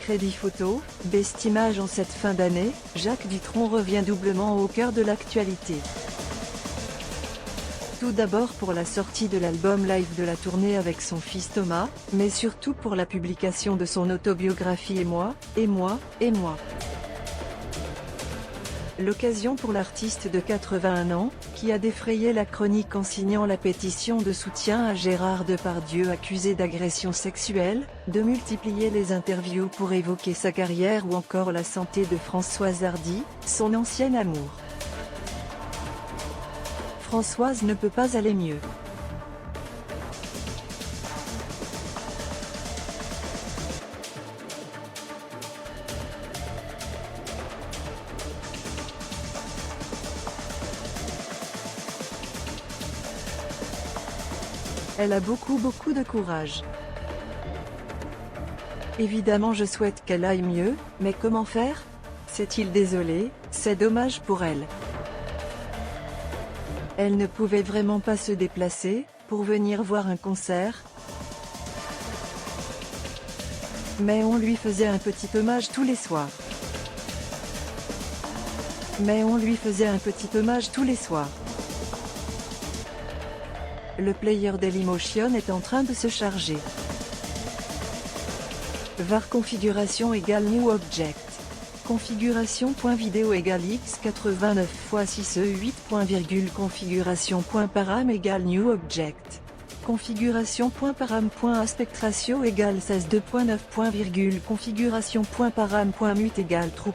Crédit photo, best image en cette fin d'année, Jacques Dutronc revient doublement au cœur de l'actualité. Tout d'abord pour la sortie de l'album live de la tournée avec son fils Thomas, mais surtout pour la publication de son autobiographie Et moi, et moi, et moi. L'occasion pour l'artiste de 81 ans, qui a défrayé la chronique en signant la pétition de soutien à Gérard Depardieu accusé d'agression sexuelle, de multiplier les interviews pour évoquer sa carrière ou encore la santé de Françoise Hardy, son ancien amour. Françoise ne peut pas aller mieux. Elle a beaucoup de courage. Évidemment je souhaite qu'elle aille mieux, mais comment faire? C'est-il désolé, c'est dommage pour elle. Elle ne pouvait vraiment pas se déplacer, pour venir voir un concert. Mais on lui faisait un petit hommage tous les soirs. Le player Dailymotion est en train de se charger. var configuration égale new object. Configuration.video égale x89 x 6e8. Configuration.param égale new object. Configuration.param.aspect ratio égale 16:2.9. Configuration.param.mute égale true.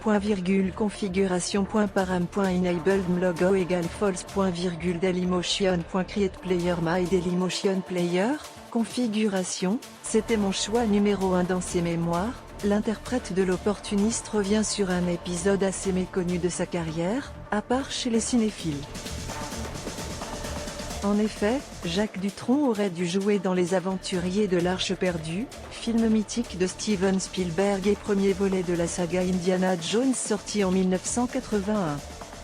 Configuration.param.enabled logo égale false. Dailymotion.create player my Dailymotion player. Configuration, c'était mon choix numéro 1 dans ses mémoires. L'interprète de l'opportuniste revient sur un épisode assez méconnu de sa carrière, à part chez les cinéphiles. En effet, Jacques Dutronc aurait dû jouer dans Les Aventuriers de l'Arche perdue, film mythique de Steven Spielberg et premier volet de la saga Indiana Jones sorti en 1981.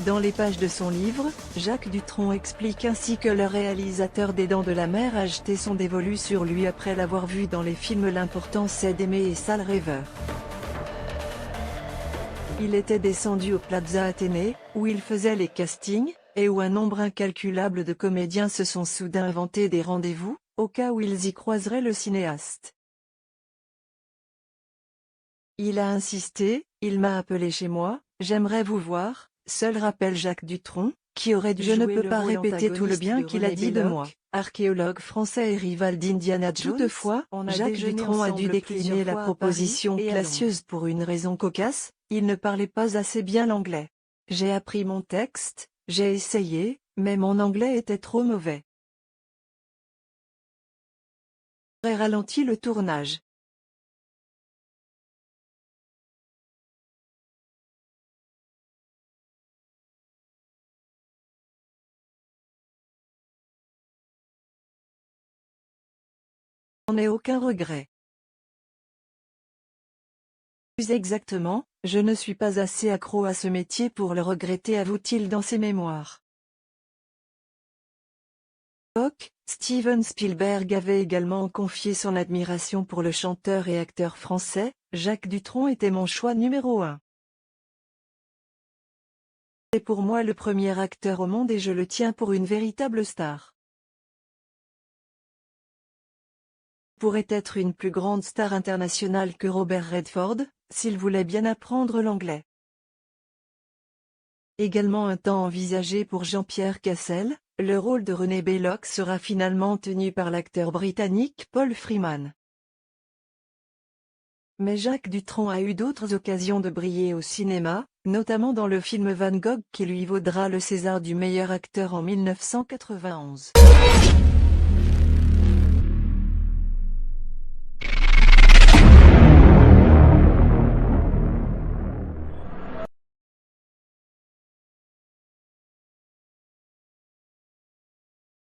Dans les pages de son livre, Jacques Dutronc explique ainsi que le réalisateur des Dents de la Mer a jeté son dévolu sur lui après l'avoir vu dans les films L'important c'est d'aimer et Sale rêveur. Il était descendu au Plaza Athénée, où il faisait les castings, et où un nombre incalculable de comédiens se sont soudain inventé des rendez-vous, au cas où ils y croiseraient le cinéaste. Il a insisté, il m'a appelé chez moi, j'aimerais vous voir. Seul rappelle Jacques Dutronc, qui aurait dû jouer le rôle antagoniste. Je ne peux pas répéter tout le bien qu'il a dit de moi. Archéologue français et rival d'Indiana Jones. Toutefois, Jacques Dutronc a dû décliner la proposition classieuse pour une raison cocasse, il ne parlait pas assez bien l'anglais. J'ai appris mon texte, j'ai essayé, mais mon anglais était trop mauvais. J'ai ralenti le tournage. J'en ai aucun regret. Plus exactement, je ne suis pas assez accro à ce métier pour le regretter, avoue-t-il dans ses mémoires. Steven Spielberg avait également confié son admiration pour le chanteur et acteur français, Jacques Dutronc était mon choix numéro 1. C'est pour moi le premier acteur au monde et je le tiens pour une véritable star. Pourrait être une plus grande star internationale que Robert Redford, s'il voulait bien apprendre l'anglais. Également un temps envisagé pour Jean-Pierre Cassel, le rôle de René Belloc sera finalement tenu par l'acteur britannique Paul Freeman. Mais Jacques Dutronc a eu d'autres occasions de briller au cinéma, notamment dans le film Van Gogh qui lui vaudra le César du meilleur acteur en 1991.